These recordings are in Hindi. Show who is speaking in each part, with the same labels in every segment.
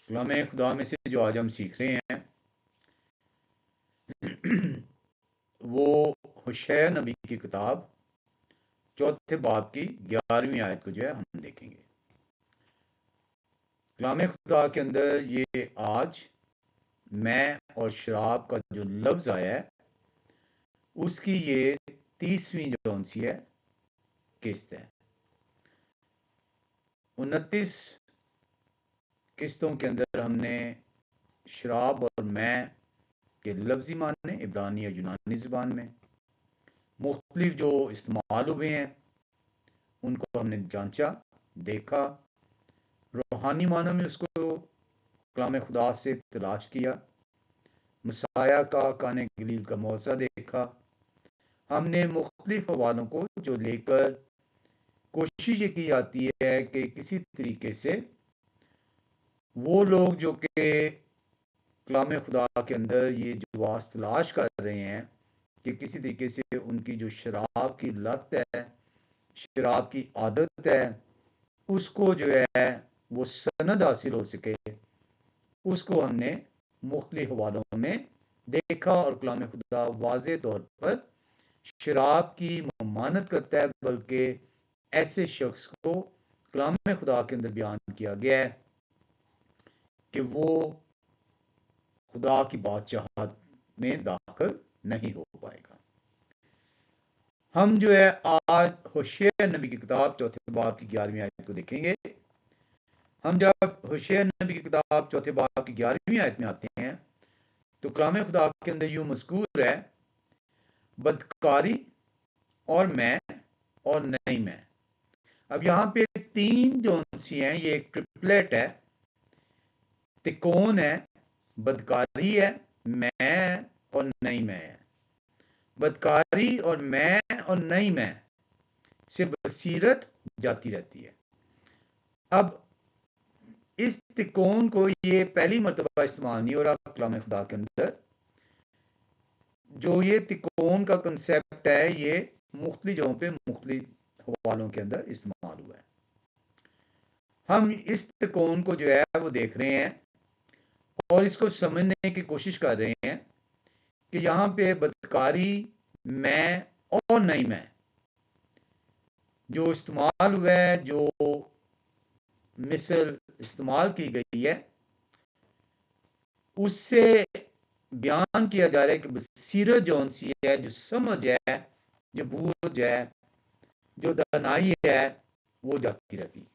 Speaker 1: कलाम खुदा में से जो आज हम सीख रहे हैं वो होशे नबी की किताब चौथे बाब की 11वीं आयत को जो है हम देखेंगे। कलाम खुदा के अंदर ये आज मैं और शराब का जो लफ्ज आया है उसकी ये 30वीं जो सी है किस्त है। 29 किस्तों के अंदर हमने शराब और मैं के लफ्जी माने इब्रानी और यूनानी ज़बान में मुख्तलिफ जो इस्तेमाल हुए हैं उनको हमने जांचा, देखा, रूहानी मानों में उसको कलाम खुदा से तलाश किया, मसाया का काने गलील का मौज़ा देखा। हमने मुख्तलिफ हवालों को जो लेकर कोशिश ये की जाती है कि किसी तरीके से वो लोग जो कि कलाम खुदा के अंदर ये जवाब तलाश कर रहे हैं कि किसी तरीके से उनकी जो शराब की लत है, शराब की आदत है, उसको जो है वो सनद हासिल हो सके, उसको हमने मुख्तलिफ हवालों में देखा। और कलाम खुदा वाज़े तौर पर शराब की ममानत करता है, बल्कि ऐसे शख्स को कलाम खुदा के अंदर बयान किया गया है कि वो खुदा की बादशाहत में दाखिल नहीं हो पाएगा। हम जो है आज होशे नबी की किताब चौथे बाब की 11वीं आयत को देखेंगे। हम जब होशे नबी की किताब चौथे बाब की 11वीं आयत में आते हैं तो कलाम खुदा के अंदर यूं मज़कूर है बदकारी और मैं और नहीं मैं। अब यहाँ पे तीन जो सी हैं, ये एक ट्रिपलेट है, तिकोन है, बदकारी है, मैं और नहीं मैं है। बदकारी और मैं और नहीं मैं से बसीरत जाती रहती है। अब इस तिकोन को ये पहली मरतबा इस्तेमाल नहीं हो रहा कलाम खुदा के अंदर। जो ये तिकोन का कंसेप्ट है ये मुख्तलिफ जगहों पे मुख्तलिफ हवालों के अंदर इस्तेमाल हुआ है। हम इस तिकोन को जो है वो देख रहे हैं और इसको समझने की कोशिश कर रहे हैं कि यहाँ पे बदकारी, मैं और नहीं मैं जो इस्तेमाल हुआ है, जो मिसल इस्तेमाल की गई है, उससे बयान किया जा रहा है कि बसीरत जौन सी है, जो समझ है, जो बूझ है, जो दानाई है, वो जाती रहती है।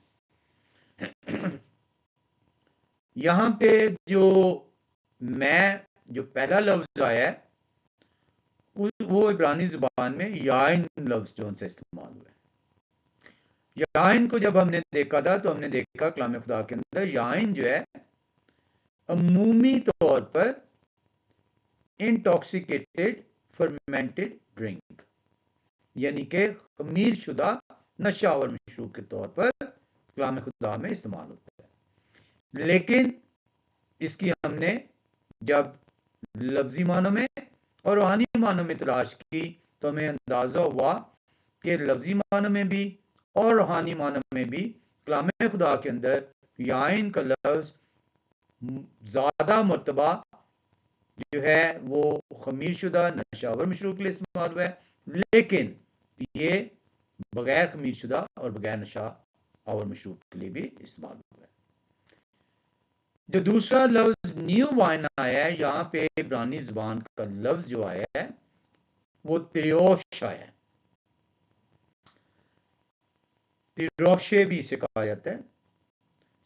Speaker 1: यहाँ पे जो मैं जो पहला लफ्ज आया है वो इब्रानी जुबान में याइन लफ्ज जो से इस्तेमाल हुआ है। याइन को जब हमने देखा था तो हमने देखा कलाम खुदा के अंदर याइन जो है अमूमी तौर पर इंटॉक्सिकेटेड फर्मेंटेड ड्रिंक, यानी कि खमीर शुदा नशावर मशरूब के तौर पर कलाम खुदा में इस्तेमाल होता है। लेकिन इसकी हमने जब लफ्जी मानों में और रूहानी मानों में तलाश की तो हमें अंदाजा हुआ कि लफ्जी मानों में भी और रूहानी मानों में भी कलाम खुदा के अंदर याइन का लफ्ज ज्यादा मरतबा जो है वो खमीर शुदा नशावर मशरूब के लिए इस्तेमाल हुआ है, लेकिन ये बगैर खमीर शुदा और बगैर नशा और मशरूब के लिए भी इस्तेमाल हुआ है। जो दूसरा लफ्ज न्यू वाइन आया है, यहाँ पे इब्रानी जुबान का लफ्ज जो आया है वो तिरोश आया है। तिरोशे भी इसे कहा जाता है।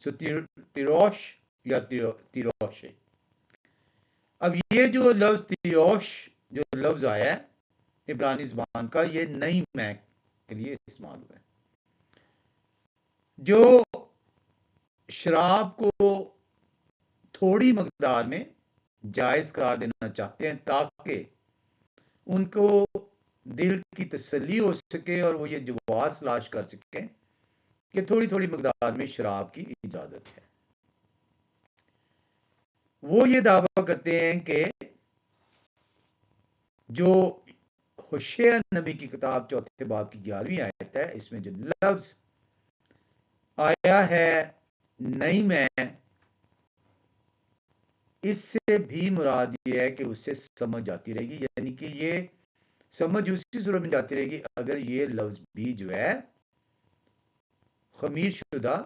Speaker 1: सो तिरोश या तिरोशे। अब ये जो लफ्ज तिरोश जो लफ्ज आया है इब्रानी जुबान का, ये नई मैं के लिए इस्तेमाल हुआ है। जो शराब को थोड़ी मकदार में जायज करार देना चाहते हैं ताकि उनको दिल की तसल्ली हो सके और वो ये जवाब तलाश कर सकें कि थोड़ी थोड़ी मकदार में शराब की इजाजत है। वो ये दावा करते हैं कि जो होशे नबी की किताब चौथे बाब की 11वीं आयत है, इसमें जो लफ्ज आया है नहीं मैं, इससे भी मुराद ये है कि उससे समझ जाती रहेगी, यानी कि ये समझ उसी सूरत में जाती रहेगी अगर ये लफ्ज भी जो है खमीर शुदा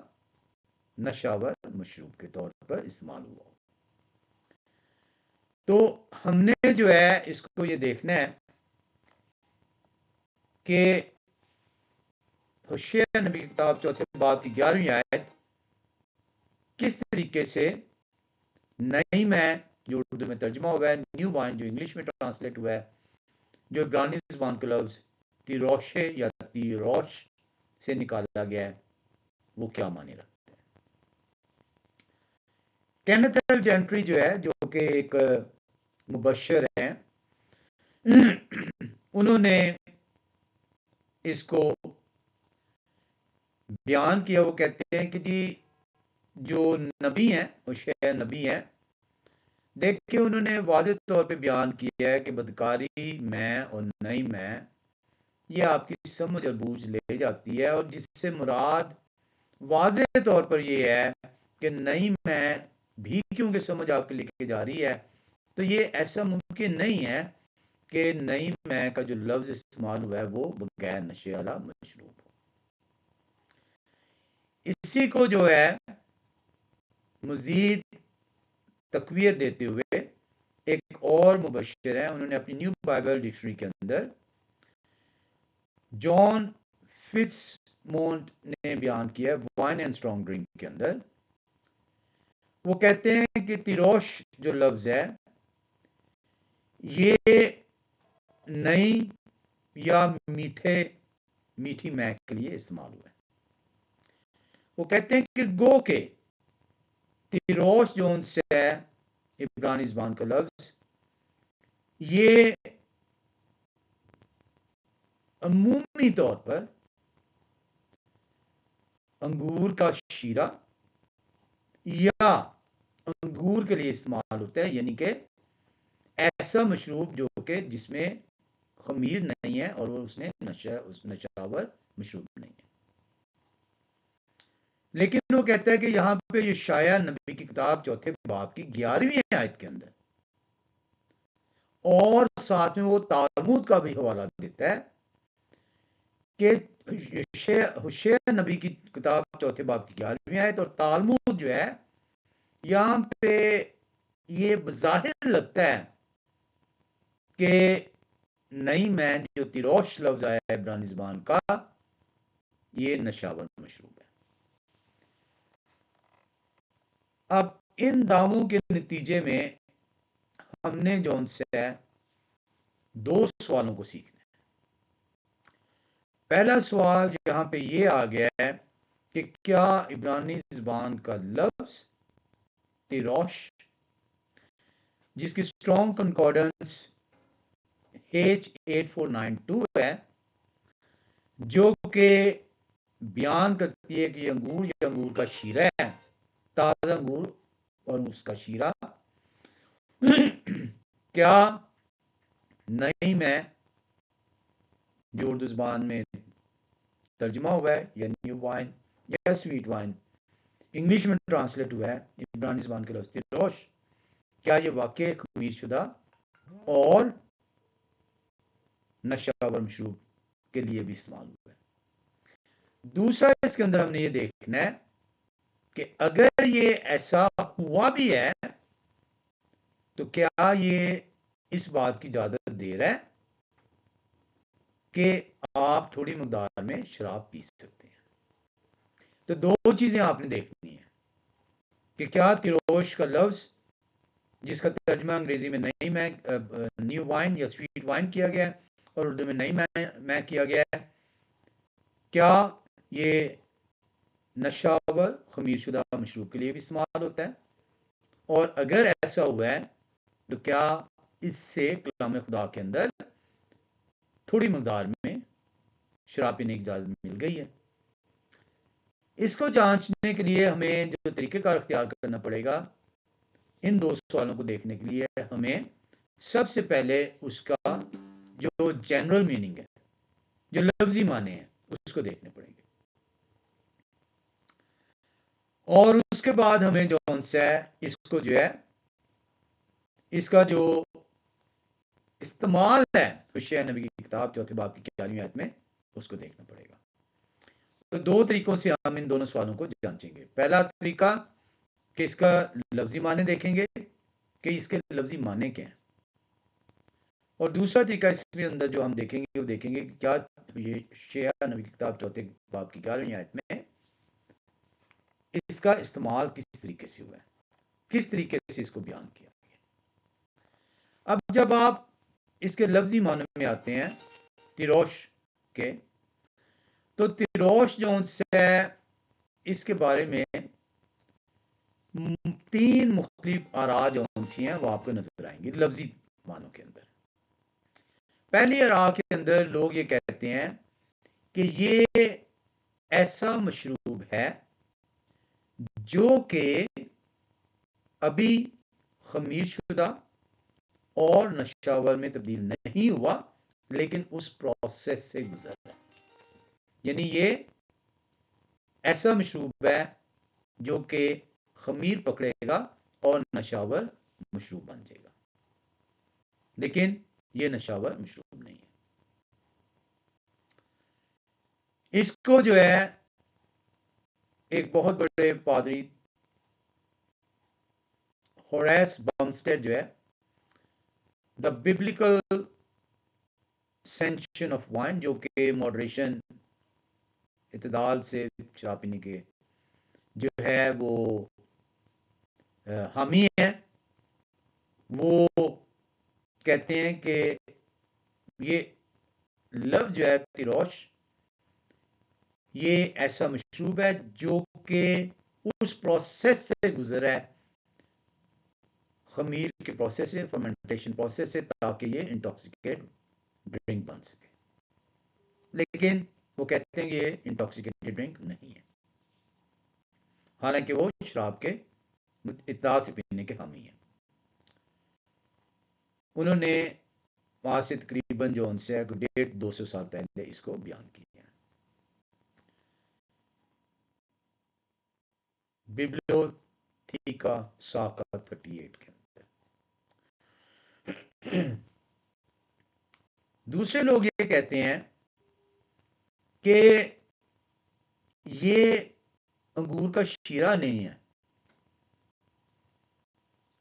Speaker 1: नशावर मशरूब के तौर पर इस्तेमाल हुआ हो। तो हमने जो है इसको ये देखना है कि होशिया नबी की किताब चौथे बाब की 11वीं आयत किस तरीके से नई में जो उर्दू में तर्जुमा हुआ है, न्यू वाइन जो इंग्लिश में ट्रांसलेट हुआ है, जो इब्रानी ज़बान का लफ्ज तिरोशे या तिरोश से निकाला गया है, वो क्या माने रखते हैं। केनेथ एल जेंट्री जो है, जो कि एक मुबशर हैं, उन्होंने इसको बयान किया। वो कहते हैं कि जी जो नबी हैं, होशिया नबी हैं, देखिए उन्होंने वाज़ेह तौर पे बयान किया है कि बदकारी में और नई में ये आपकी समझ और बूझ ले जाती है, और जिससे मुराद वाज़ेह तौर पर ये है कि नई में भी क्योंकि समझ आपके लेके जा रही है, तो ये ऐसा मुमकिन नहीं है कि नई में का जो लफ्ज इस्तेमाल हुआ है वो बगैर नशे वाला मशरूब हो। इसी को जो है मजीद तकवीत देते हुए एक और मुबशर है, उन्होंने अपनी न्यू बाइबल डिक्शनरी के अंदर जॉन फिट्जमोंट ने बयान किया वाइन एंड स्ट्रॉन्ग ड्रिंक के अंदर। वो कहते हैं कि तिरोश जो लफ्ज है ये नई या मीठी मैक के लिए इस्तेमाल हुआ है। वो कहते हैं कि गो के तिरोश जो उनसे है इब्रानी ज़बान का लफ्ज, ये अमूमी तौर पर अंगूर का शीरा या अंगूर के लिए इस्तेमाल होता है, यानी कि ऐसा मशरूब जो कि जिसमें खमीर नहीं है और वो उसने नशावर मशरूब नहीं है। लेकिन वो कहता है कि यहां पे ये शाया नबी की किताब चौथे बाब की 11वीं आयत के अंदर और साथ में वो तालमुद का भी हवाला देता है कि होशिया नबी की किताब चौथे बाब की 11वीं आयत और तालमुद जो है, यहां पे ये बज़ाहिर लगता है कि नई में जो तिरोश लफ्ज आया है इब्रानी ज़बान का, ये नशावर मशरूब है। अब इन दावों के नतीजे में हमने जो उनसे दो सवालों को सीखना है। पहला सवाल यहां पे ये आ गया है कि क्या इब्रानी ज़बान का लफ्ज तिरोश, जिसकी स्ट्रॉन्ग कंकॉर्डेंस H8492 है, जो कि बयान करती है कि अंगूर या अंगूर का शीरा है, ताज़ा अंगूर और उसका शीरा, क्या नई में जो उर्दू ज़बान में तर्जुमा हुआ है या न्यू वाइन या स्वीट वाइन इंग्लिश में ट्रांसलेट हुआ है इब्रानी ज़बान के लफ्ज़ तिरोश, क्या ये वाकई खमीर शुदा और नशावर मशरूब के लिए भी इस्तेमाल हुआ है। दूसरा इसके अंदर हमने ये देखना है कि अगर ये ऐसा हुआ भी है तो क्या ये इस बात की इजाजत दे रहा है कि आप थोड़ी मकदार में शराब पी सकते हैं। तो दो चीजें आपने देखनी है कि क्या तिरोश का लफ्ज, जिसका तर्जमा अंग्रेजी में नई में न्यू वाइन या स्वीट वाइन किया गया है और उर्दू में नई में किया गया है, क्या ये नशावर खमीर शुदा मशरूब के लिए भी इस्तेमाल होता है, और अगर ऐसा हुआ है तो क्या इससे कलाम खुदा के अंदर थोड़ी मकदार में शराब पीने की इजाजत मिल गई है। इसको जांचने के लिए हमें जो तरीक़ेकार अख्तियार करना पड़ेगा, इन दो सवालों को देखने के लिए हमें सबसे पहले उसका जो जनरल मीनिंग है, जो लफ्जी माने हैं, उसको देखने पड़ेंगे, और उसके बाद हमें जो है इसको जो है इसका जो इस्तेमाल है होशिया नबी की किताब चौथे बाब की 11वीं आयत में, उसको देखना पड़ेगा। तो दो तरीकों से हम इन दोनों सवालों को जांचेंगे। पहला तरीका कि इसका लफ्जी माने देखेंगे कि इसके लफ्जी माने क्या हैं, और दूसरा तरीका इसके अंदर जो हम देखेंगे वो देखेंगे कि क्या ये होशिया नबी की किताब चौथे बाब की 11वीं आयत में इसका इस्तेमाल किस तरीके से हुआ है, किस तरीके से इसको बयान किया गया। अब जब आप इसके लफ्जी माने में आते हैं तिरोश के, तो तिरोश जो है इसके बारे में तीन मुख्तलिफ आरा जो हैं वो आपको नजर आएंगी लफ्जी मानों के अंदर। पहली आरा के अंदर लोग ये कहते हैं कि ये ऐसा मशरूब है जो कि अभी खमीर शुदा और नशावर में तब्दील नहीं हुआ, लेकिन उस प्रोसेस से गुजर रहा है। यानी ये ऐसा मशरूब है जो कि खमीर पकड़ेगा और नशावर मशरूब बन जाएगा, लेकिन ये नशावर मशरूब नहीं है। इसको जो है एक बहुत बड़े पादरी होरेस बम्स्टेड जो है the biblical sanction of wine, जो कि मॉडरेशन इतदाल से शराब पीने के जो है वो हामी है, वो कहते हैं कि ये लफ्ज जो है तिरोश ये ऐसा मशरूब है जो कि उस प्रोसेस से गुजरा है, खमीर के प्रोसेस से, फर्मेंटेशन प्रोसेस से, ताकि ये इंटॉक्सिकेट ड्रिंक बन सके। लेकिन वो कहते हैं कि ये इंटॉक्सिकेटेड ड्रिंक नहीं है, हालांकि वो शराब के इत्ताद से पीने के हामी हैं। उन्होंने वहां से तकरीबन जो उनसे 150-200 साल पहले इसको बयान किया है। बिब्लियोथीका साका 38 के अंदर। दूसरे लोग ये कहते हैं कि ये अंगूर का शीरा नहीं है,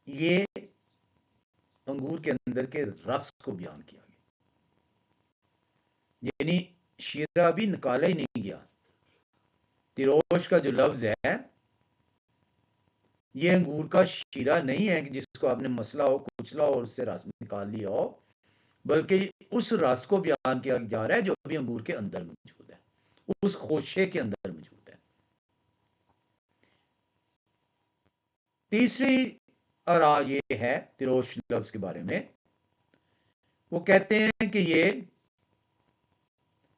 Speaker 1: ये अंगूर के अंदर के रस को बयान किया गया, यानी शीरा भी निकाला ही नहीं गया। तिरोश का जो लफ्ज है ये अंगूर का शीरा नहीं है कि जिसको आपने मसला हो, कुचला और उससे रस निकाल लिया हो, बल्कि उस रस को बयान किया जा रहा है जो भी अंगूर के अंदर मौजूद है, उस खोशे के अंदर मौजूद है। तीसरी आरा ये है तिरोश लफ्ज के बारे में, वो कहते हैं कि ये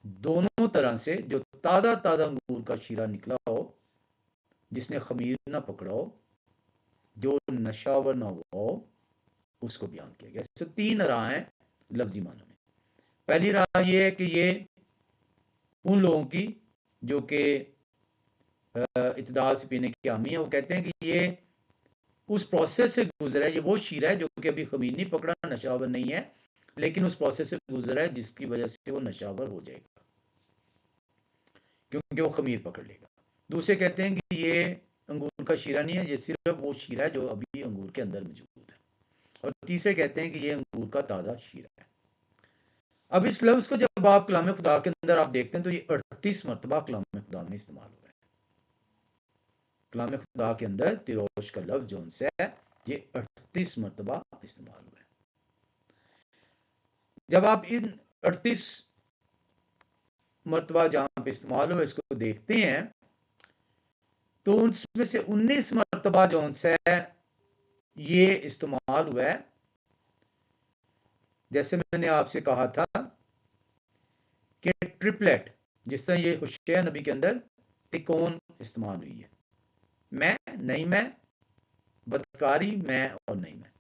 Speaker 1: दोनों तरह से, जो ताजा ताजा अंगूर का शीरा निकला हो जिसने खमीर ना पकड़ा हो, जो नशावर ना हो, उसको बयान किया गया। तो तीन राह हैं लफ्जी मानों में। पहली राह ये है कि ये उन लोगों की जो कि इतदाल से पीने की हामी है, वो कहते हैं कि ये उस प्रोसेस से गुजरा है, ये वो शीरा है जो कि अभी खमीर नहीं पकड़ा, नशावर नहीं है, लेकिन उस प्रोसेस से गुजरा है जिसकी वजह से वो नशावर हो जाएगा क्योंकि वो खमीर पकड़ लेगा। दूसरे कहते हैं कि ये अंगूर का शीरा नहीं है, ये सिर्फ वो शीरा है जो अभी अंगूर के अंदर मौजूद है। और तीसरे कहते हैं कि ये अंगूर का ताज़ा शीरा है। अब इस लफ्ज़ को जब आप कलाम खुदा के अंदर आप देखते हैं तो ये 38 मरतबा कलाम खुदा में इस्तेमाल हुआ है। कलाम खुदा के अंदर तिरोश का लफ्ज़ जो उनसे है ये 38 मरतबा इस्तेमाल हुआ है। जब आप इन 38 मरतबा जहां पे इस्तेमाल हुआ इसको देखते हैं तो उसमें से 19 मरतबा जो उनसे ये इस्तेमाल हुआ है, जैसे मैंने आपसे कहा था कि ट्रिपलेट, जिस तरह ये होशिया नबी के अंदर तिकोन इस्तेमाल हुई है, मैं नहीं मैं, बदकारी मैं और नहीं मैं,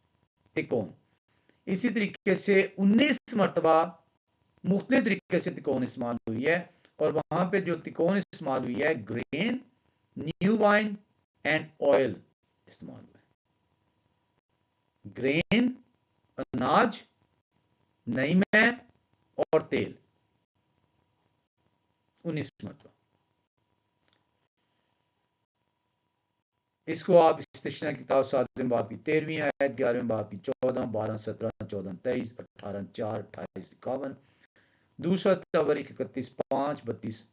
Speaker 1: तिकोन। इसी तरीके से 19 मरतबा मुख्तलिफ तरीके से तिकोन इस्तेमाल हुई है, और वहां पे जो तिकोन इस्तेमाल हुई है grain, new wine and oil इस्तेमाल हुआ है। ग्रेन, अनाज, नई मैं और तेल 19 मरतबा। इसको आप इस्तिश्ना की किताब 7वें बाब की 13वीं आयत, 11वें बाब की 14, 12, 17, 14, 23, 18, 4, 28, 51, दूसरा तवरीख 31, 5, 32,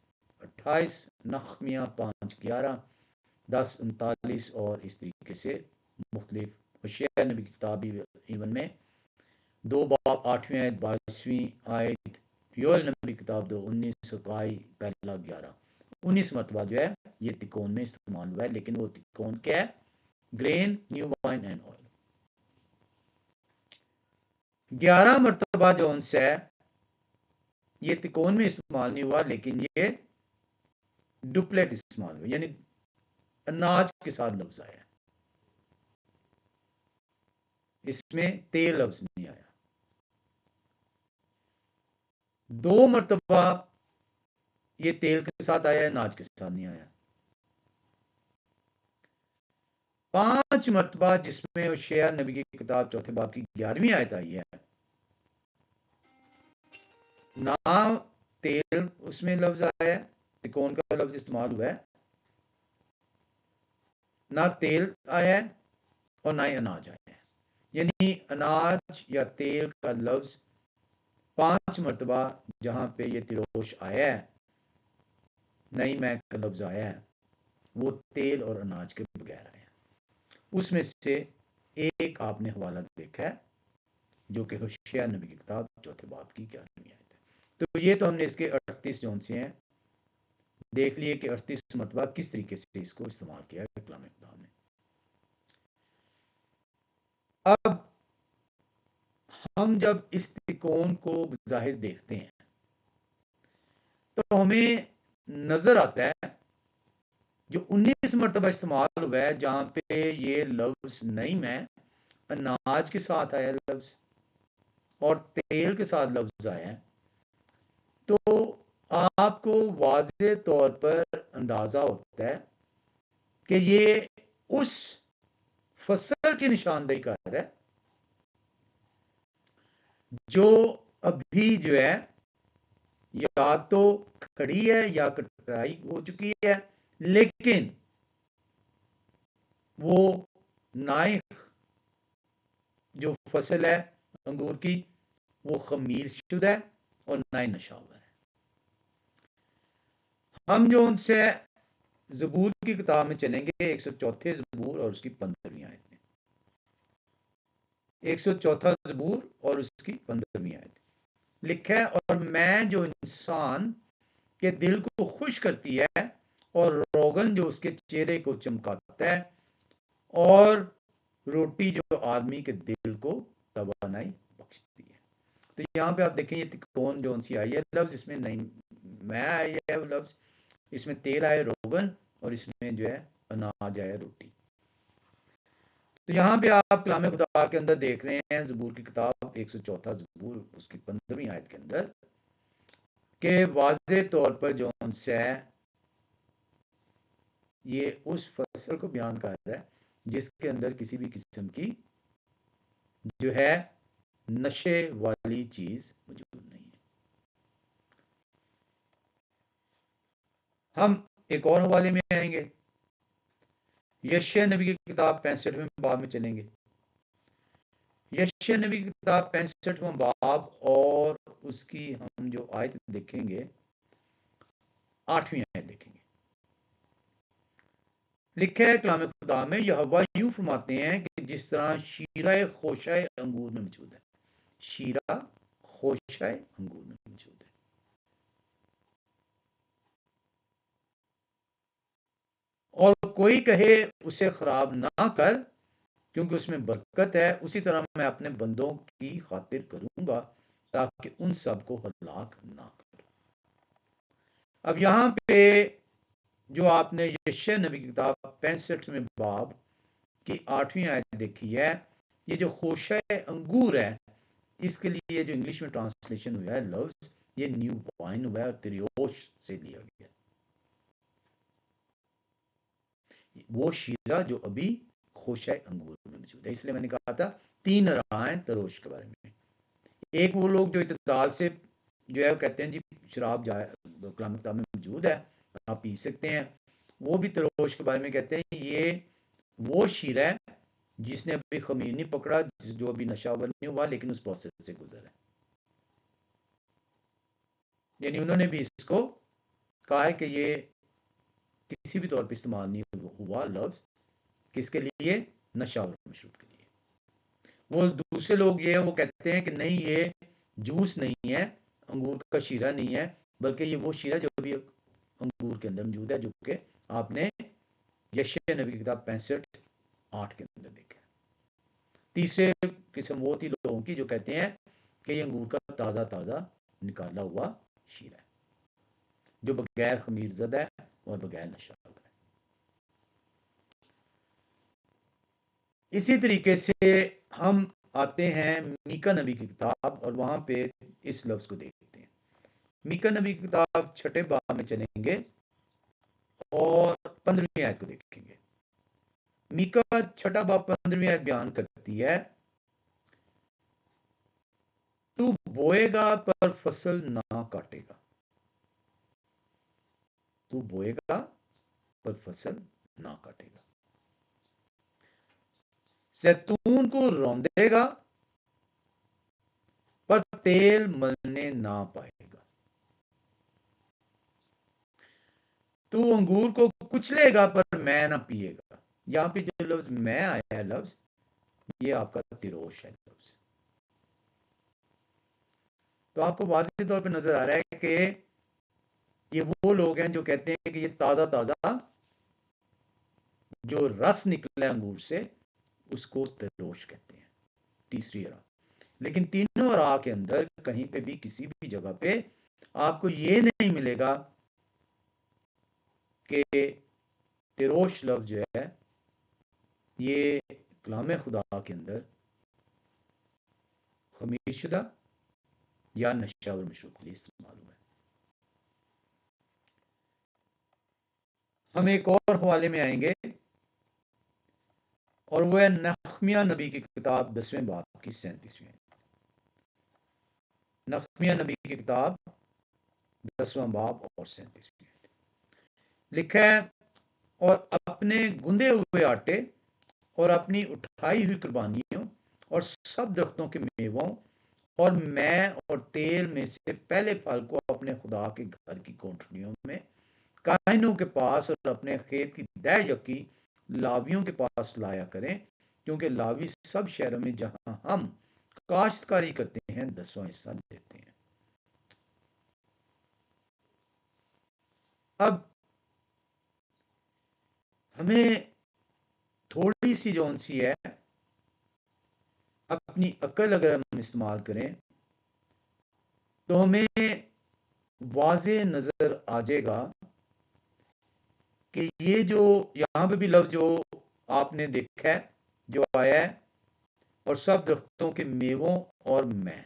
Speaker 1: 28, नखमिया 5, 11, 10, 39 और इस तरीके से मुख्तलिफ होशियार नबी की किताब इवन में 2 बाब 8वीं आयत, 22वीं आयत, योएल नबी की किताब 2, 19, सकाई पहला 11, 19 मरतबा जो है ये तिकोन में इस्तेमाल हुआ है। लेकिन वो तिकोन क्या है? Grain, new wine and oil. 11 मरतबा जो उनसे है ये तिकोन में इस्तेमाल नहीं हुआ, लेकिन ये डुप्लेट इस्तेमाल हुआ, यानी अनाज के साथ लफ्ज आया, इसमें तेल लफ्ज नहीं आया। 2 मरतबा ये तेल के साथ आया है, अनाज के साथ नहीं आया। 5 मरतबा जिसमें होशियार नबी की किताब चौथे बाब की 11वीं आयत आई है, ना तेल उसमें लफ्ज आया है, तिकोन का लफ्ज इस्तेमाल हुआ है, ना तेल आया है और ना ही अनाज आया है। यानी अनाज या तेल का लफ्ज 5 मरतबा जहां पे ये तिरोश आया है, नई मैं का लफ्ज आया है, वो तेल और अनाज के बगैर आया है। उसमें से एक आपने हवाला देखा है जो कि होशियार नबी की किताब चौथे बाब की 11वीं आयत है। तो ये तो हमने इसके 38 जोन से हैं देख लिए कि 38 मरतबा किस तरीके से इसको इस्तेमाल किया है कलाम खुदा ने। अब हम जब इस तिकोन को जाहिर देखते हैं तो हमें नजर आता है जो 19 मरतबा इस्तेमाल हुआ है, जहां पे ये लफ्ज नहीं में अनाज के साथ आया लफ्ज और तेल के साथ लफ्ज आया है, तो आपको वाज़े तौर पर अंदाजा होता है कि ये उस फसल की निशानदेही कर रहा है जो अभी जो है या तो खड़ी है या कटाई हो चुकी है, लेकिन वो नाइक जो फसल है अंगूर की वो खमीर शुदा है और नाई नशा हुआ है। हम जो उनसे ज़बूर की किताब में चलेंगे 104 ज़बूर और उसकी 15वीं आयत में, 104 ज़बूर और उसकी 15वीं आयत लिखा है, और मैं जो इंसान के दिल को खुश करती है और रोगन जो उसके चेहरे को चमकाता है और रोटी जो आदमी के दिल को तवानाई बख्शती है। तो यहाँ पे आप देखें ये तिकोन जो सी आई है लफ्ज, इसमें नहीं मैं आई है लफ्ज, इसमें तेल आए रोगन और इसमें जो है अनाज आया रोटी। तो यहाँ पे आप कलाम खुदा के अंदर देख रहे हैं ज़बूर की किताब 104 ज़बूर उसकी 15वीं आयत के अंदर के वाज़े तौर पर जो उनसे है ये उस फसल को बयान कर रहा है जिसके अंदर किसी भी किस्म की जो है नशे वाली चीज मौजूद नहीं है। हम एक और हवाले में आएंगे, यशायाह नबी की किताब 65वें बाब में चलेंगे। यशायाह नबी की किताब 65वां बाब और उसकी हम जो आयत देखेंगे 8वीं आयत देखेंगे। लिखा है कलाम खुदा में, यहोवा यूं फरमाते हैं कि जिस तरह शीरा खोशा अंगूर में मौजूद है, शीरा खोशा अंगूर में मौजूद है, और कोई कहे उसे खराब ना कर क्योंकि उसमें बरकत है, उसी तरह मैं अपने बंदों की खातिर करूंगा ताकि उन सबको हलाक ना करूं। अब यहां पे जो आपने यशायाह नबी की किताब 65वें बाब की 8वीं आयत देखी है, ये जो खोशा अंगूर है इसके लिए जो इंग्लिश में ट्रांसलेशन हुआ है लफ्ज, ये न्यू वाइन हुआ है और त्रियोश से लिया गया। वो शीरा जो अभी खोशा अंगूर में मौजूद है, इसलिए मैंने कहा था 3 राहें तरोश के बारे में। एक वो लोग जो इत्तेदाल से जो है वो कहते हैं जी शराब कलाम किताब में मौजूद है, आप पी सकते हैं। वो भी तरोश के बारे में कहते हैं ये वो शीरा है जिसने अभी खमीर नहीं पकड़ा, जो अभी नशावर नहीं हुआ लेकिन उस प्रोसेस से गुजरा है। यानी उन्होंने भी इसको कहा है कि ये किसी भी तौर पर इस्तेमाल नहीं हुआ लफ्ज, किसके लिए? नशावर मशरूब के लिए। वो दूसरे लोग ये वो कहते हैं कि नहीं ये जूस नहीं है, अंगूर का शीरा नहीं है, बल्कि ये वो शीरा जो भी अंगूर के अंदर मौजूद है, जो कि आपने यशया नबी की किताब 65:8 के अंदर देखा है। तीसरे किस्म वो थी लोगों की जो कहते हैं कि ये अंगूर का ताज़ा ताज़ा निकाला हुआ शीरा है, जो बगैर खमीर ज़दा है और बगैर नशा है। इसी तरीके से हम आते हैं मीका नबी की किताब और वहां पे इस लफ्ज को देखते हैं। मीका नबी की किताब 6 बाब में चलेंगे और 15वीं आयत को देखेंगे। मीका 6 बाब 15वीं आयत बयान करती है, तू बोएगा पर फसल ना काटेगा, तू बोएगा पर फसल ना काटेगा, जैतून को रौंदेगा पर तेल मलने ना पाएगा, तू अंगूर को कुचलेगा पर मैं ना पिएगा। यहां पे जो लफ्ज मैं आया है लफ्ज, ये आपका तिरोश है लफ्ज। तो आपको वाज़ेह तौर पे नजर आ रहा है कि ये वो लोग हैं जो कहते हैं कि ये ताजा ताजा जो रस निकला है अंगूर से उसको तिरोश कहते हैं। तीसरी राह, लेकिन तीनों राह के अंदर कहीं पे भी किसी भी जगह पे आपको ये नहीं मिलेगा कि तिरोश लफ्ज जो है ये कलाम खुदा के अंदर खमीरशुदा या नशावर मशरूब के लिए इस्तेमाल हुआ है। हम एक और हवाले में आएंगे और वह नहमिया नबी की किताब 10वें बाब की 37वीं। नहमिया नबी की किताब 10वां बाब और 37वीं लिखा है, और अपने गुंदे हुए आटे और अपनी उठाई हुई कुर्बानियों और सब दरख्तों के मेवों और मैं और तेल में से पहले फल को अपने खुदा के घर की कोठरियों में काहिनों के पास और अपने खेत की दै यकी लावियों के पास लाया करें, क्योंकि लावी सब शहरों में जहां हम काश्तकारी करते हैं 10वां हिस्सा देते हैं। अब हमें थोड़ी सी जौन सी है अपनी अकल अगर हम इस्तेमाल करें तो हमें वाज़े नजर आ जाएगा कि ये जो यहां पे भी लफ्ज जो आपने देखा है जो आया है, और सब दरख्तों के मेवों और मैं,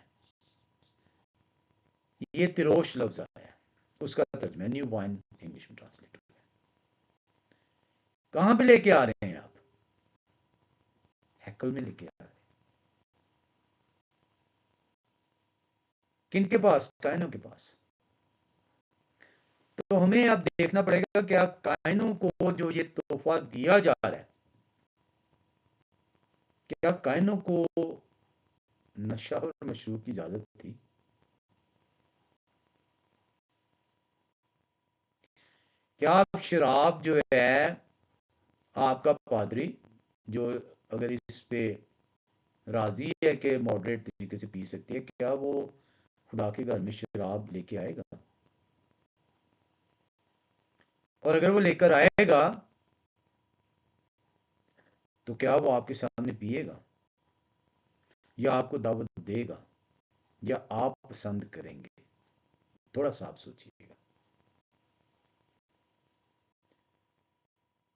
Speaker 1: ये तिरोश लफ्ज आया है। उसका तर्जमा न्यू वाइन इंग्लिश में ट्रांसलेट हुआ है। कहां पे लेके आ रहे हैं आप? हैकल में लेके आ रहे हैं। किन के पास? कायनों के पास। तो हमें अब देखना पड़ेगा कि आप कायनों को जो ये तोहफा दिया जा रहा है, क्या कायनों को नशा और मशरूब की इजाजत थी? क्या आप शराब जो है आपका पादरी जो अगर इस पे राजी है कि मॉडरेट तरीके से पी सकती है, क्या वो खुदा के घर में शराब लेके आएगा? और अगर वो लेकर आएगा तो क्या वो आपके सामने पिएगा या आपको दावत देगा या आप पसंद करेंगे? थोड़ा सा आप सोचिएगा।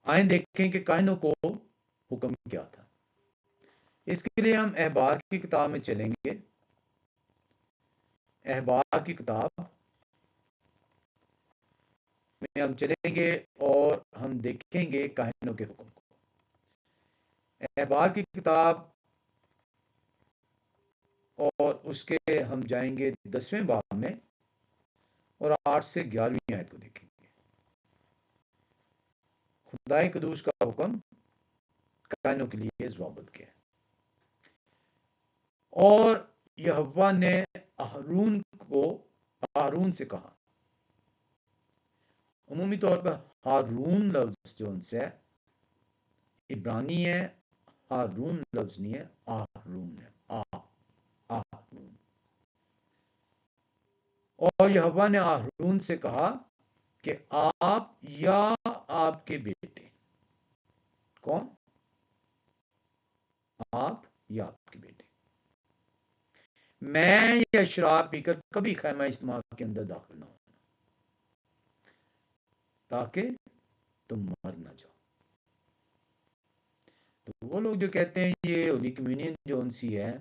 Speaker 1: आए देखें कि कायनों को हुक्म क्या था। इसके लिए हम अहबार की किताब में चलेंगे। अहबार की किताब में हम चलेंगे और हम देखेंगे कायनों के हुक्म को। अहबार की किताब और उसके हम जाएंगे 10वें बाब में और 8 से 11वीं आयत को देखेंगे। खुदाए कदूस का हुक्म कायनों के लिए ज़वाबत क्या है। और यहोवा ने हारून से कहा। उमूमी तौर पर हारून लफ्ज जो उनसे इब्रानी है, हारून लफ्ज नहीं है, आहरून है। आहरून। और यहोवा ने हारून से कहा कि आप या आपके बेटे, कौन? आप या आपके बेटे, मैं या शराब पीकर कभी खैमा इज्तिमा के अंदर दाखिल ना होना, ताकि तुम मर ना जाओ। तो वो लोग जो कहते हैं ये होली कम्युनियन जो उनसी है,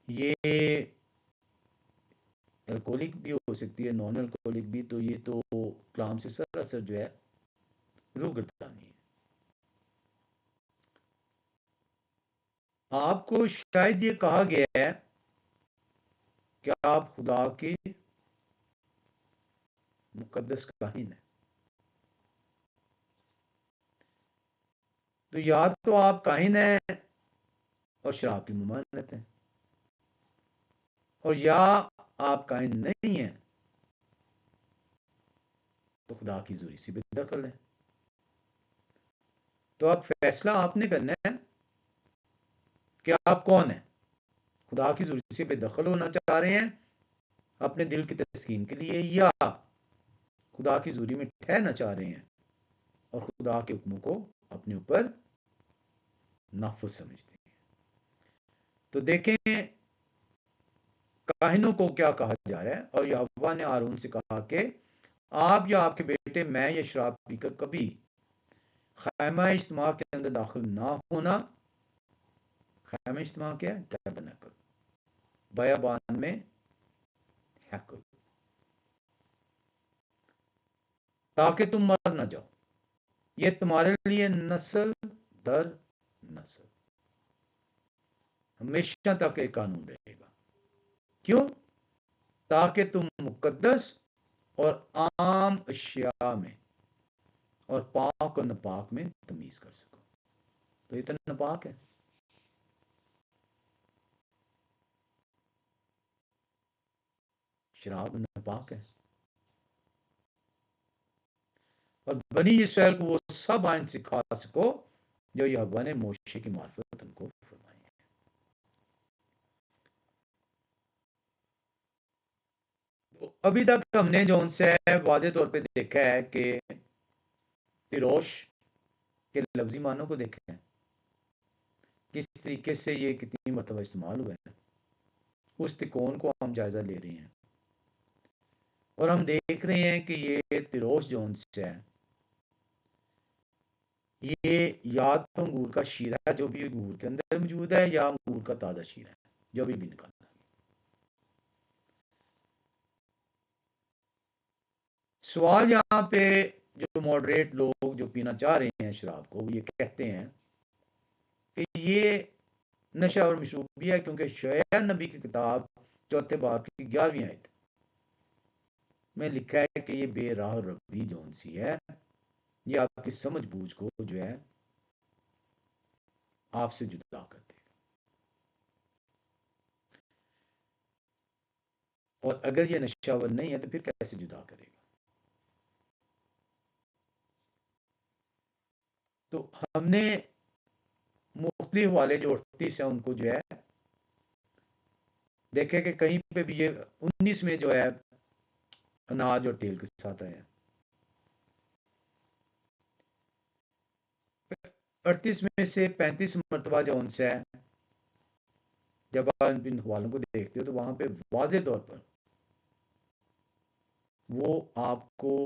Speaker 1: ये अल्कोहलिक भी हो सकती है, नॉन अल्कोहलिक भी, तो ये तो कलाम से सरासर जो है रूगर्दानी है। आपको शायद ये कहा गया है कि आप खुदा के मुकद्दस काहिन है, तो या तो आप काहिन है और शराब की मुमानत है, और या आप काहिन नहीं है तो खुदा की जुरी से बेदखल है। तो अब फैसला आपने करना है कि आप कौन है। खुदा की जुरी से बेदखल होना चाह रहे हैं अपने दिल की तस्कीन के लिए, या खुदा की जुरी में ठहरना चाह रहे हैं और खुदा के हुक्मों को अपने ऊपर नाफुज समझते हैं। तो देखें काहिनों को क्या कहा जा रहा है। और यहोवा ने हारून से कहा कि आप या आपके बेटे मैं या शराब पीकर कभी खैमा इज्तिमा के अंदर दाखिल ना होना। खैमा इज्तिमा क्या है? टैबरनेकल, बयाबान में हैकल, ताकि तुम मर ना जाओ। ये तुम्हारे लिए नस्ल दर नस्ल हमेशा तक एक कानून रहेगा। क्यों? ताकि तुम मुकद्दस और आम अशिया में और पाक और नपाक में तमीज कर सको। तो ये तो नपाक है। शराब नपाक है। और बनी इसराइल को वो सब आइन सिखा सको जो यहोवा ने मोशे की मार्फत उनको फरमाई है। तो अभी तक हमने जो उनसे वादे तौर पे देखा है कि तिरोश के लफ्जी मानों को देखा है, किस तरीके से ये कितनी मरतबा इस्तेमाल हुआ है, उस तिकोन को हम जायजा ले रहे हैं। और हम देख रहे हैं कि ये तिरोश जो उनसे है, ये या तो अंगूर का शीरा जो भी अंगूर के अंदर मौजूद है, या अंगूर का ताज़ा शीरा है जो भी निकालना है। सवाल यहाँ पे जो मॉडरेट लोग जो पीना चाह रहे हैं शराब को, ये कहते हैं कि ये नशा और मशरूब भी है, क्योंकि शोया नबी की किताब चौथे बाब की 11वीं आयत में लिखा है कि ये बेराह रबी जोन सी है, ये आपकी समझ बूझ को जो है आपसे जुदा कर देगा। और अगर ये नशावर नहीं है तो फिर कैसे जुदा करेगा? तो हमने मुख्तलिफ वाले जो 38 है उनको जो है देखे कि कहीं पे भी ये 19 में जो है अनाज और तेल के साथ आया, 38 में से 35 मरतबा जो उनसे है, जब आप इन हवालों को देखते हो तो वहां पे वाजे तौर पर वो आपको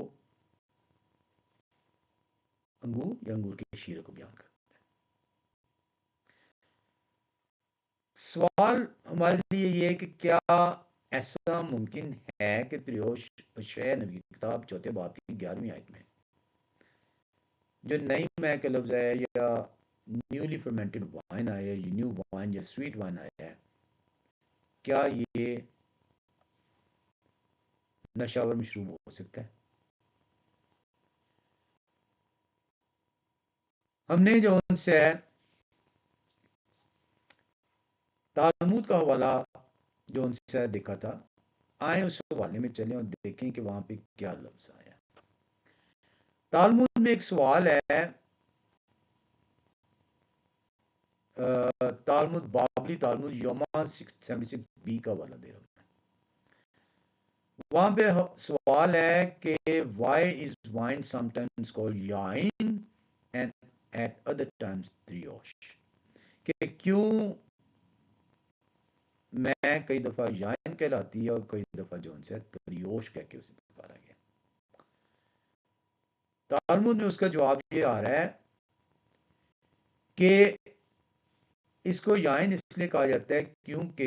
Speaker 1: अंगूर या अंगूर के शीरे को बयान करता है। सवाल हमारे लिए ये है कि क्या ऐसा मुमकिन है कि त्रियोश शय नबी की किताब चौथे बाब की 11वीं आयत में जो नई मै का लफ्ज है, या न्यूली फर्मेंटेड वाइन आया है, न्यू वाइन या स्वीट वाइन आया है, क्या ये नशावर मशरूब हो सकता है? हमने जो उनसे तालमुद का हवाला जो उनसे देखा था, आए उस हवाले में चलें और देखें कि वहां पे क्या लफ्ज आया। तालमुद में एक सवाल है, Talmud Babli Talmud Yoma 676b का हवाला दे रहा हूं। वहां पे सवाल है कि why is wine sometimes called याइन एंड एट अदर टाइम्स त्रियोश, कि क्यों मैं कई दफा याइन कहलाती है और कई दफा जो उनसे त्रियोश कह के उसे पुकारा गया। तालमुद में उसका जवाब ये आ रहा है कि इसको याइन इसलिए कहा जाता है क्योंकि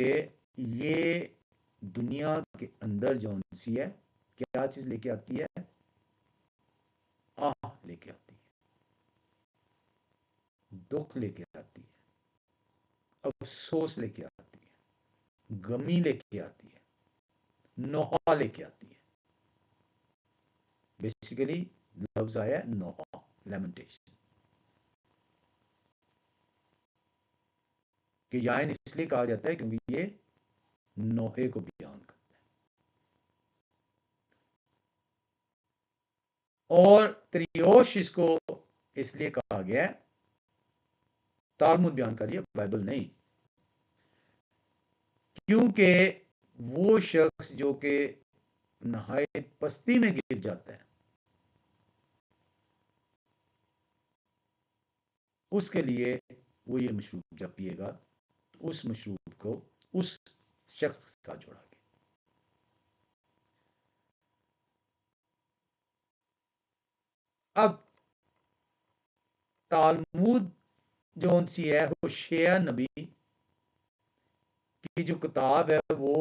Speaker 1: ये दुनिया के अंदर जो सी है क्या चीज लेके आती है? आह लेके आती है, दुख लेके आती है, अफसोस लेके आती है, गमी लेके आती है, नोहा लेके आती है। बेसिकली लफ्ज आया नोहा, लेमेंटेशन, कि याइन इसलिए कहा जाता है क्योंकि ये नोहे को बयान करता है। और त्रियोश इसको इसलिए कहा गया है, तालमुद बयान कर रही है, बाइबल नहीं, क्योंकि वो शख्स जो कि नहायत पस्ती में गिर जाता है, उसके लिए वो ये मशरूब जब पिएगा, उस मशरूब को उस शख्स के साथ जोड़ा गया। अब तालमुद जो सी है होशेया नबी की जो किताब है, वो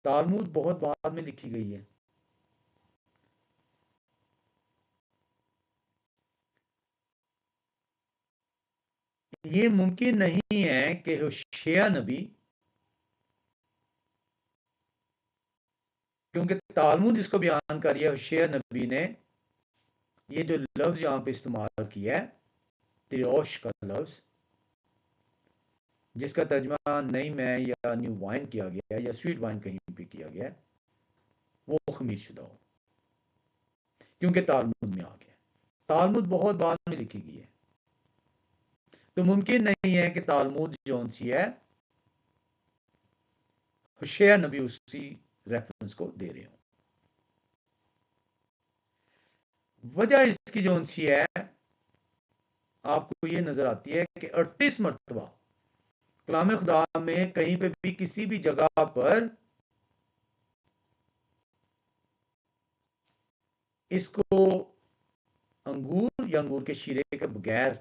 Speaker 1: तालमुद बहुत बाद में लिखी गई है। ये मुमकिन नहीं है कि होशेया नबी, क्योंकि तालमुद जिसको बयान कर रही है होशेया नबी ने ये जो लफ्ज यहां पे इस्तेमाल किया है, तिरोश का लफ्ज, जिसका तर्जमा नई मैं या न्यू वाइन किया गया है या स्वीट वाइन कहीं पे किया गया है, वो खमीर शुदा हो, क्योंकि तालमुद में आ गया। तालमुद बहुत बाद में लिखी गई है, तो मुमकिन नहीं है कि तालमुद जो सी है होशेया नबी उसी रेफरेंस को दे रहे हो। वजह इसकी जो सी है आपको ये नजर आती है कि 38 मरतबा कलाम खुदा में कहीं पे भी किसी भी जगह पर इसको अंगूर या अंगूर के शीरे के बगैर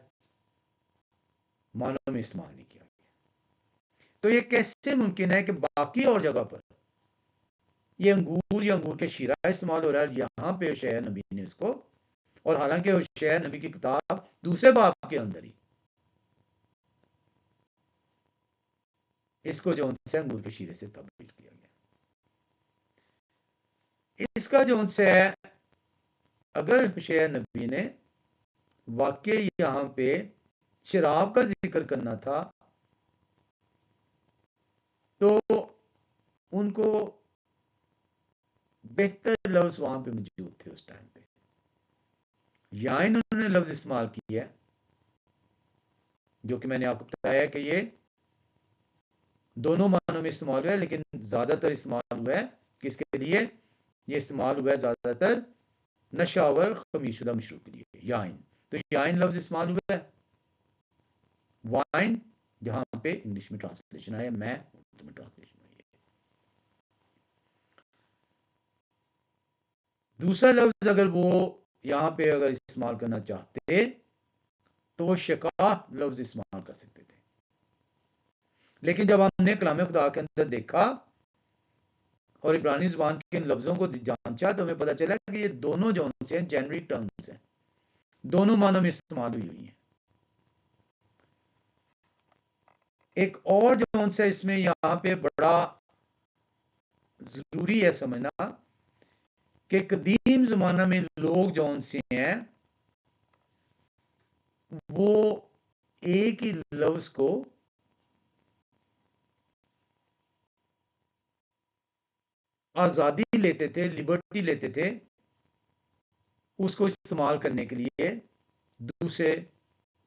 Speaker 1: मानव में इस्तेमाल नहीं किया गया। तो ये कैसे मुमकिन है कि बाकी और जगह पर ये अंगूर या अंगूर के शीरा इस्तेमाल हो रहा है, यहां पे होशेया नबी ने इसको, और हालांकि होशेया नबी की किताब दूसरे बाब के अंदर ही इसको जो उनसे अंगूर के शीरे से तब्दील किया गया। इसका जो उनसे है, अगर होशेया नबी ने वाकई यहां पे शराब का जिक्र करना था, तो उनको बेहतर लफ्ज वहां पे मौजूद थे उस टाइम पे। या इन्होंने लफ्ज इस्तेमाल किया है जो कि मैंने आपको बताया कि ये दोनों मानों में इस्तेमाल हुआ है, लेकिन ज्यादातर इस्तेमाल हुआ है किसके लिए? ये इस्तेमाल हुआ है ज्यादातर नशावर खमीशुदा मशरूब के लिए, याइन। तो याइन लफ्ज इस्तेमाल हुआ है, वाइन जहां पे इंग्लिश में ट्रांसलेशन आया, मैं उर्दू में ट्रांसलेशन हुई है। दूसरा लफ्ज अगर वो यहां पे अगर इस्तेमाल करना चाहते तो वो शिका लफ्ज इस्तेमाल कर सकते थे, लेकिन जब हमने कलाम खुदा के अंदर देखा और इब्रानी जुबान के इन लफ्जों को जांचा, तो हमें पता चला कि ये दोनों जो हैं जेनरिक टर्म्स हैं, दोनों मानों में इस्तेमाल हुई हुई हैं। एक और जो सा इसमें यहाँ पे बड़ा जरूरी है समझना कि कदीम जमाना में लोग जो से हैं वो एक ही लफ्ज को आजादी लेते थे, लिबर्टी लेते थे उसको इस्तेमाल करने के लिए दूसरे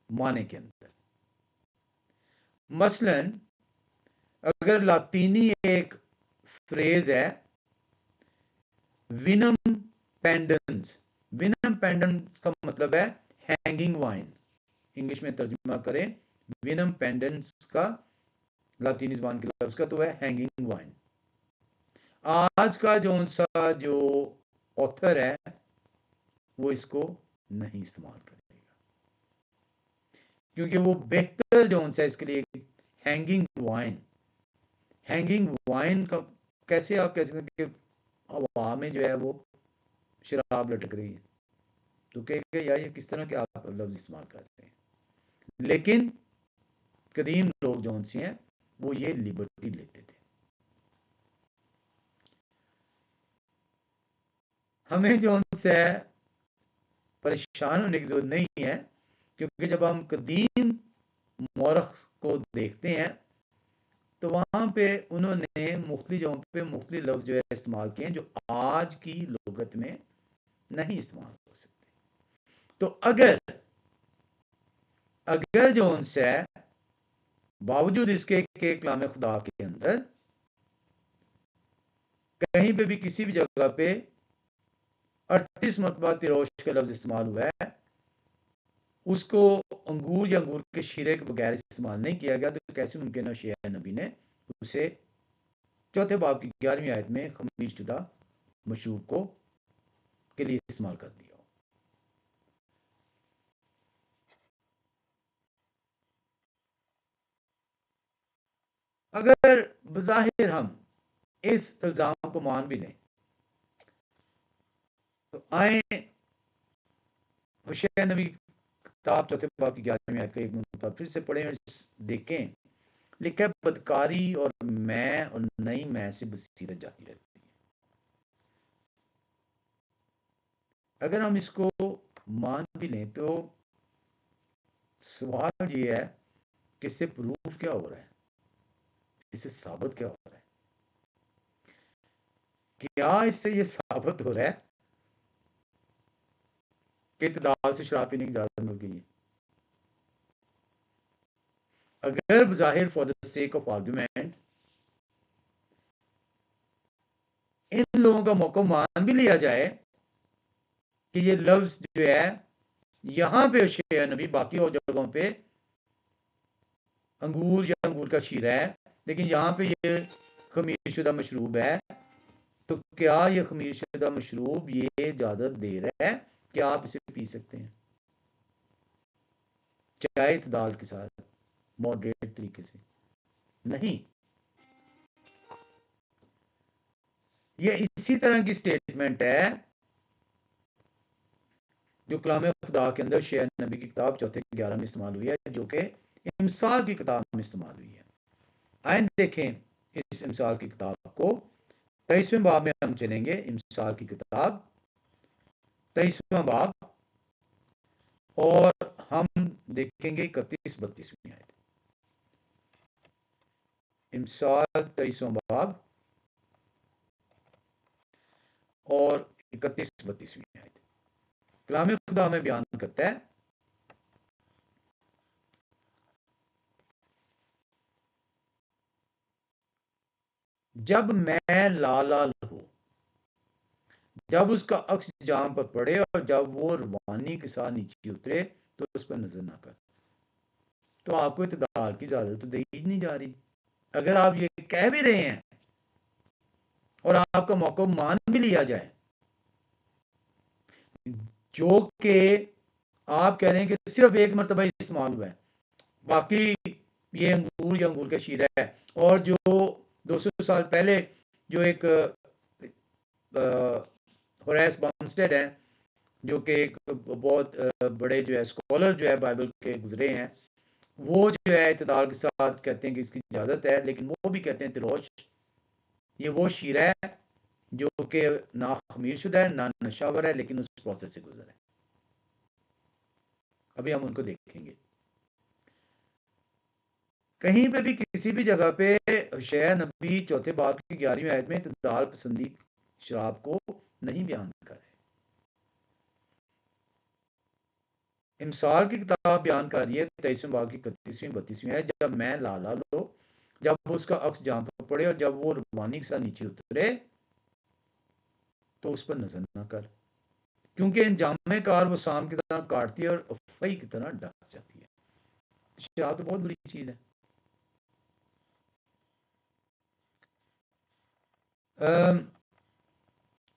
Speaker 1: माने के अंदर। मसलन अगर लातीनी एक फ्रेज है विनम पेंडेंस, विनम पेंडेंस का मतलब है हैंगिंग वाइन, इंग्लिश में तर्जुमा करें विनम पेंडेंस का लातीनी ज़बान के लफ्ज़ का तो है हैंगिंग वाइन। आज का जो ऑथर है वो इसको नहीं इस्तेमाल करेगा क्योंकि वो बेहतर जो सा इसके लिए हैंगिंग वाइन का कैसे आप कह सकते कि हवा में जो है वो शराब लटक रही है तो कहेगा यार ये किस तरह के आप लफ्ज इस्तेमाल करते हैं। लेकिन कदीम लोग जो से हैं वो ये लिबर्टी लेते थे। हमें जो से परेशान होने की जरूरत नहीं है क्योंकि जब हम कदीम मौरख को देखते हैं तो वहां पे उन्होंने मुख्तलिफ जगहों पे मुख्तलिफ लफ्ज जो है इस्तेमाल किए हैं जो आज की लुगत में नहीं इस्तेमाल हो सकते। तो अगर जो उनसे बावजूद इसके के कलाम खुदा के अंदर कहीं पे भी किसी भी जगह पे 38 मरतबा तिरोश का लफ्ज इस्तेमाल हुआ है उसको अंगूर या अंगूर के शीरे के बगैर इस्तेमाल नहीं किया गया तो कैसे मुमकिन है शेर नबी ने उसे चौथे बाब की 11वीं आयत में खमीर शुदा मशरूब को के लिए इस्तेमाल कर दिया। अगर बज़ाहिर हम इस इल्ज़ाम को मान भी लें तो आए हुशैन नबी किताब चौथे बाब की 11वीं आयत का एक नुक्ता फिर से पढ़ें और देखें। लिखा है बदकारी और मैं और नई मैं से बसीरत जाती रहती है। अगर हम इसको मान भी लें तो सवाल ये है कि इससे प्रूफ क्या हो रहा है, इससे साबित क्या हो रहा है? क्या इससे ये साबित हो रहा है कि इत्दाल से शराब पीने की इजाजत मिल गई है? अगर बज़ाहिर for the sake of argument इन लोगों का मौका मान भी लिया जाए कि ये लफ्ज जो है यहां पे शेर नबी बाकी और जगहों पे अंगूर या अंगूर का शीरा है लेकिन यहां पे ये खमीर शुदा मशरूब है तो क्या ये खमीर शुदा मशरूब ये इजाजत दे रहा है कि आप इसे पी सकते हैं चाहे इतदाल के साथ मॉडरेट तरीके से? नहीं। ये इसी तरह की स्टेटमेंट है जो कलाम खुदा के अंदर शेर नबी की किताब चौथे 11 में इस्तेमाल हुई है जो कि इमसाल की किताब में इस्तेमाल हुई है। आए देखें इस इमसाल की किताब को 23वें बाब में हम चलेंगे। इमसाल की किताब 23वां बाब और हम देखेंगे 31-32वीं आयत। इमसाल 23वां बाब और 31-32वीं आयत। कलाम खुदा में बयान करता है जब मैं लाल हूं, जब उसका अक्स जाम पर पड़े और जब वो रवानी के साथ नीचे उतरे तो उस पर नजर ना कर। तो आपको इत्दाल की इजाजत तो दी नहीं जा रही। अगर आप ये कह भी रहे हैं और आपका मौका मान भी लिया जाए जो कि आप कह रहे हैं कि सिर्फ एक मरतबा इस्तेमाल हुआ है बाकी ये अंगूर या अंगूर का शीरा है और जो 200 साल पहले जो एक होरेस बर्नस्टेड है जो कि एक बहुत बड़े जो है स्कॉलर जो है बाइबल के गुजरे हैं वो जो है इत्तेदाल के साथ कहते हैं कि इसकी इजाज़त है, लेकिन वो भी कहते हैं तिरोश ये वो शीरा है जो कि ना खमीर शुदा है ना नशावर है, लेकिन उस प्रोसेस से गुजरा है। अभी हम उनको देखेंगे। कहीं पे भी किसी भी जगह पे शह नबी चौथे बाब की 11वीं आयत में इत्तेदाल पसंदी शराब को नहीं बयान कर रहे। इमसाल की किताब बयान कर रही है 23वें बाब की 31वीं 32वीं है, जब मैं लाला लो, जब उसका अक्स जाम पर पड़े और जब वो रवानी के साथ नीचे उतरे तो उस पर नजर न कर, क्योंकि इंजाम कार वो शाम की तरह काटती है और फई की तरह डस जाती है। शराब तो बहुत बुरी चीज है।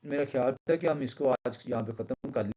Speaker 1: मेरा ख्याल था कि हम इसको आज यहाँ पे ख़त्म कर